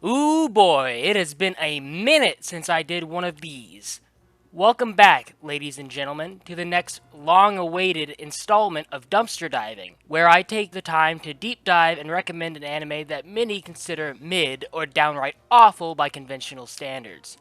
Ooh boy, it has been a minute since I did one of these. Welcome back, ladies and gentlemen, to the next long-awaited installment of Dumpster Diving, where I take the time to deep dive and recommend an anime that many consider mid or downright awful by conventional standards.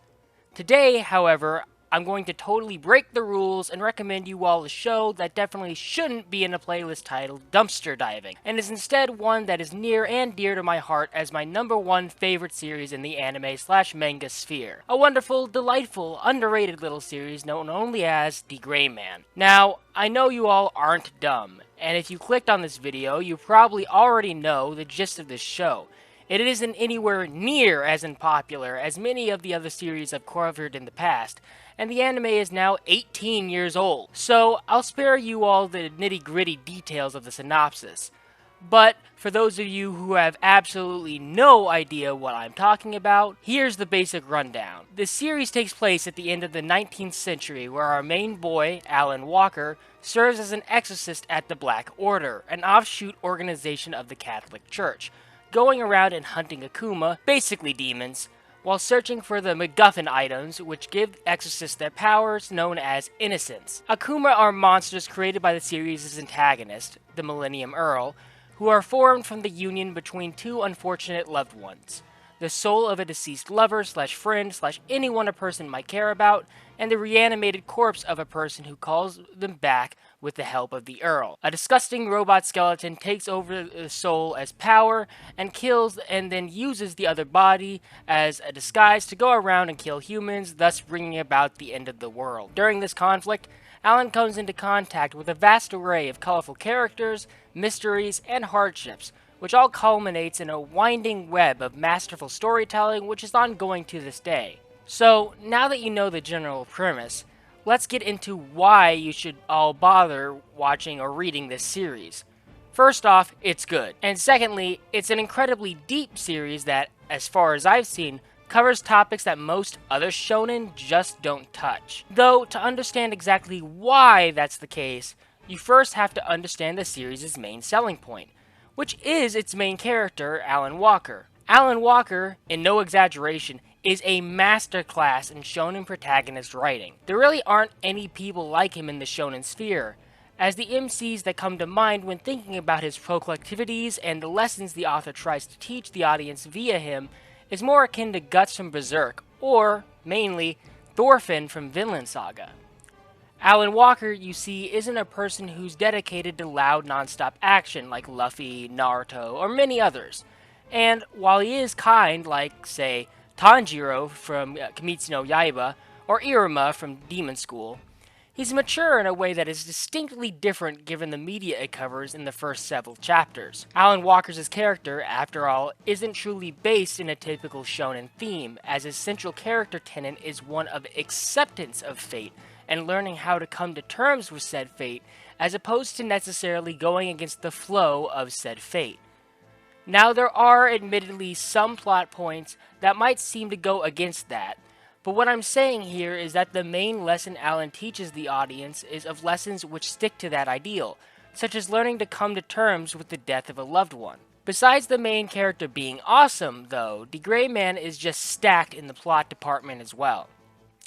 Today, however, I'm going to totally break the rules and recommend you all a show that definitely shouldn't be in a playlist titled Dumpster Diving, and is instead one that is near and dear to my heart as my number one favorite series in the anime/manga sphere. A wonderful, delightful, underrated little series known only as D.Gray-Man. Now, I know you all aren't dumb, and if you clicked on this video, you probably already know the gist of this show. It isn't anywhere near as unpopular as many of the other series I've covered in the past, and the anime is now 18 years old, so I'll spare you all the nitty-gritty details of the synopsis. But for those of you who have absolutely no idea what I'm talking about, here's the basic rundown. The series takes place at the end of the 19th century, where our main boy, Alan Walker, serves as an exorcist at the Black Order, an offshoot organization of the Catholic Church, going around and hunting Akuma, basically demons, while searching for the MacGuffin items which give exorcists their powers known as innocence. Akuma are monsters created by the series' antagonist, the Millennium Earl, who are formed from the union between two unfortunate loved ones. The soul of a deceased lover/friend/anyone a person might care about, and the reanimated corpse of a person who calls them back with the help of the Earl. A disgusting robot skeleton takes over the soul as power and kills and then uses the other body as a disguise to go around and kill humans, thus bringing about the end of the world. During this conflict, Alan comes into contact with a vast array of colorful characters, mysteries, and hardships, which all culminates in a winding web of masterful storytelling which is ongoing to this day. So, now that you know the general premise, let's get into why you should all bother watching or reading this series. First off, it's good. And secondly, it's an incredibly deep series that, as far as I've seen, covers topics that most other shonen just don't touch. Though, to understand exactly why that's the case, you first have to understand the series' main selling point, which is its main character, Alan Walker. Alan Walker, in no exaggeration, is a masterclass in shonen protagonist writing. There really aren't any people like him in the shonen sphere, as the MCs that come to mind when thinking about his proclivities and the lessons the author tries to teach the audience via him is more akin to Guts from Berserk, or, mainly, Thorfinn from Vinland Saga. Alan Walker, you see, isn't a person who's dedicated to loud non-stop action like Luffy, Naruto, or many others. And while he is kind, like, say, Tanjiro from Kimetsu no Yaiba, or Iruma from Demon School, he's mature in a way that is distinctly different given the media it covers in the first several chapters. Alan Walker's character, after all, isn't truly based in a typical shonen theme, as his central character tenet is one of acceptance of fate, and learning how to come to terms with said fate, as opposed to necessarily going against the flow of said fate. Now, there are admittedly some plot points that might seem to go against that, but what I'm saying here is that the main lesson Alan teaches the audience is of lessons which stick to that ideal, such as learning to come to terms with the death of a loved one. Besides the main character being awesome, though, D.Gray-Man is just stacked in the plot department as well.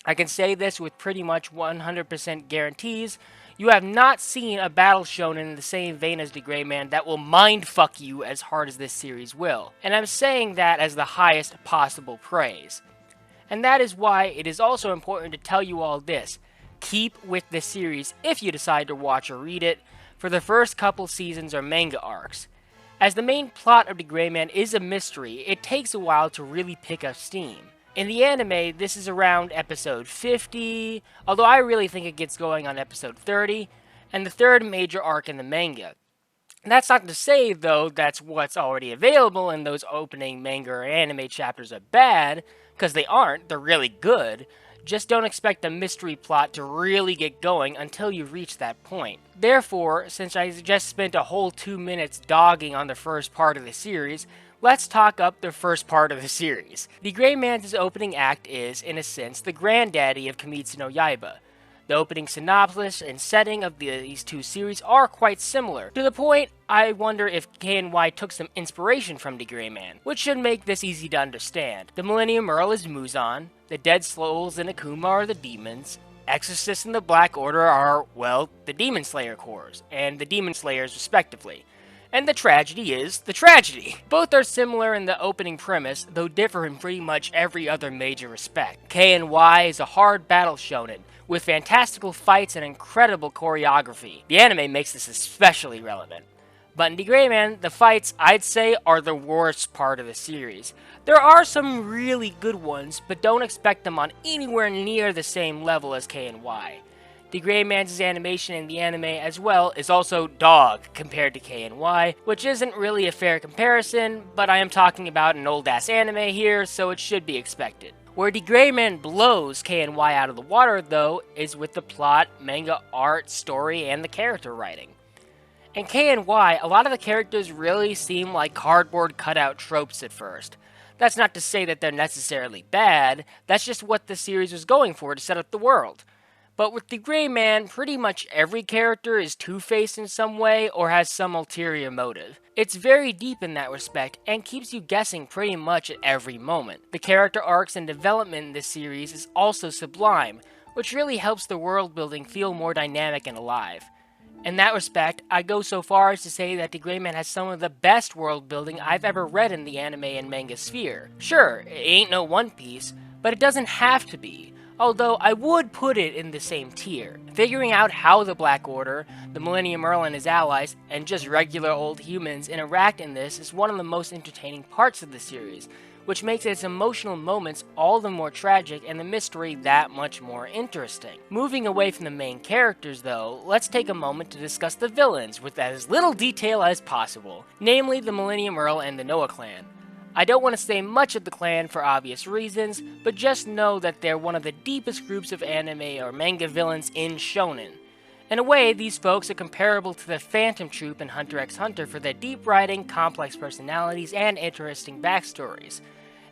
I can say this with pretty much 100% guarantees. You have not seen a battle shonen in the same vein as D.Gray-Man that will mindfuck you as hard as this series will. And I'm saying that as the highest possible praise. And that is why it is also important to tell you all this. Keep with this series if you decide to watch or read it for the first couple seasons or manga arcs. As the main plot of D.Gray-Man is a mystery, it takes a while to really pick up steam. In the anime, this is around episode 50, although I really think it gets going on episode 30, and the third major arc in the manga. That's not to say, though, that's what's already available and those opening manga or anime chapters are bad, because they aren't, they're really good. Just don't expect the mystery plot to really get going until you reach that point. Therefore, since I just spent a whole 2 minutes dogging on the first part of the series, let's talk up the first part of the series. D.Gray-Man's opening act is, in a sense, the granddaddy of Kimetsu no Yaiba. The opening synopsis and setting of these two series are quite similar, to the point I wonder if K&Y took some inspiration from D.Gray-Man, which should make this easy to understand. The Millennium Earl is Muzan, the Dead Souls and Akuma are the demons, Exorcists and the Black Order are, well, the Demon Slayer Corps, and the Demon Slayers respectively. And the tragedy is the tragedy. Both are similar in the opening premise, though differ in pretty much every other major respect. K&Y is a hard battle shonen, with fantastical fights and incredible choreography. The anime makes this especially relevant. But in D.Gray-Man, the fights, I'd say, are the worst part of the series. There are some really good ones, but don't expect them on anywhere near the same level as K&Y. D.Gray-Man's animation in the anime as well is also dog compared to K&Y, which isn't really a fair comparison, but I am talking about an old-ass anime here, so it should be expected. Where D.Gray-Man blows K&Y out of the water, though, is with the plot, manga art, story, and the character writing. In K&Y, a lot of the characters really seem like cardboard cutout tropes at first. That's not to say that they're necessarily bad, that's just what the series was going for to set up the world. But with D.Gray-Man, pretty much every character is two-faced in some way or has some ulterior motive. It's very deep in that respect and keeps you guessing pretty much at every moment. The character arcs and development in this series is also sublime, which really helps the world building feel more dynamic and alive. In that respect, I go so far as to say that D.Gray-Man has some of the best world building I've ever read in the anime and manga sphere. Sure, it ain't no One Piece, but it doesn't have to be. Although I would put it in the same tier. Figuring out how the Black Order, the Millennium Earl and his allies, and just regular old humans interact in this is one of the most entertaining parts of the series, which makes its emotional moments all the more tragic and the mystery that much more interesting. Moving away from the main characters though, let's take a moment to discuss the villains with as little detail as possible, namely the Millennium Earl and the Noah clan. I don't want to say much of the clan for obvious reasons, but just know that they're one of the deepest groups of anime or manga villains in Shonen. In a way, these folks are comparable to the Phantom Troop in Hunter x Hunter for their deep writing, complex personalities, and interesting backstories.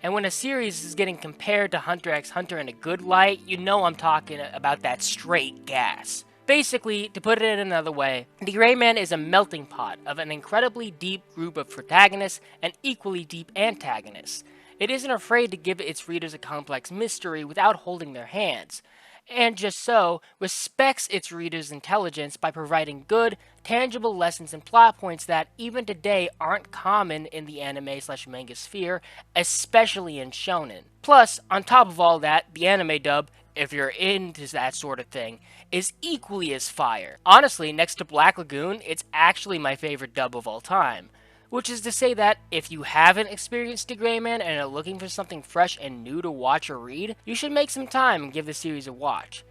And when a series is getting compared to Hunter x Hunter in a good light, you know I'm talking about that straight gas. Basically, to put it in another way, D.Gray-Man is a melting pot of an incredibly deep group of protagonists and equally deep antagonists. It isn't afraid to give its readers a complex mystery without holding their hands, and just so, respects its readers' intelligence by providing good, tangible lessons and plot points that, even today, aren't common in the anime/manga sphere, especially in shonen. Plus, on top of all that, the anime dub, if you're into that sort of thing, is equally as fire. Honestly, next to Black Lagoon, it's actually my favorite dub of all time. Which is to say that, if you haven't experienced D.Gray-Man and are looking for something fresh and new to watch or read, you should make some time and give the series a watch.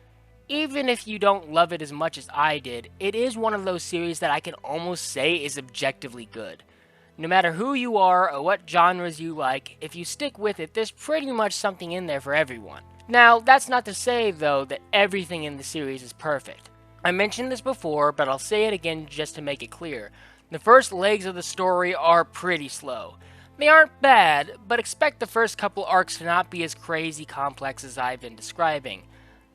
Even if you don't love it as much as I did, it is one of those series that I can almost say is objectively good. No matter who you are or what genres you like, if you stick with it, there's pretty much something in there for everyone. Now, that's not to say, though, that everything in the series is perfect. I mentioned this before, but I'll say it again just to make it clear. The first legs of the story are pretty slow. They aren't bad, but expect the first couple arcs to not be as crazy complex as I've been describing.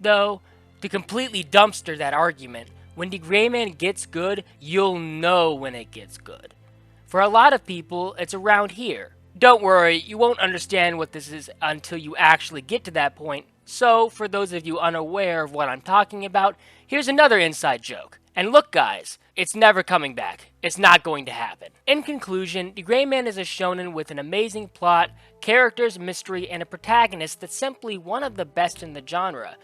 Though, to completely dumpster that argument, when D.Gray-Man gets good, you'll know when it gets good. For a lot of people, it's around here. Don't worry, you won't understand what this is until you actually get to that point, so for those of you unaware of what I'm talking about, here's another inside joke. And look guys, it's never coming back. It's not going to happen. In conclusion, D.Gray-Man is a shonen with an amazing plot, characters, mystery, and a protagonist that's simply one of the best in the genre.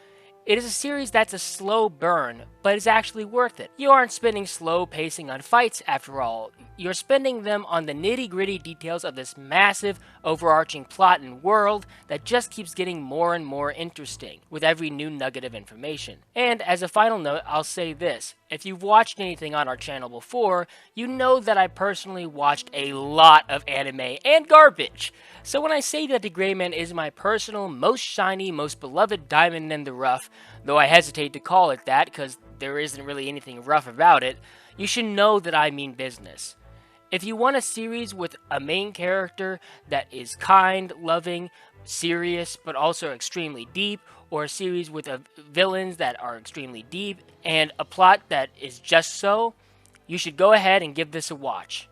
It is a series that's a slow burn, but is actually worth it. You aren't spending slow pacing on fights after all. You're spending them on the nitty-gritty details of this massive, overarching plot and world that just keeps getting more and more interesting with every new nugget of information. And as a final note, I'll say this. If you've watched anything on our channel before, you know that I personally watched a lot of anime and garbage. So when I say that D.Gray-Man is my personal, most shiny, most beloved diamond in the rough, though I hesitate to call it that because there isn't really anything rough about it, you should know that I mean business. If you want a series with a main character that is kind, loving, serious, but also extremely deep, or a series with villains that are extremely deep, and a plot that is just so, you should go ahead and give this a watch.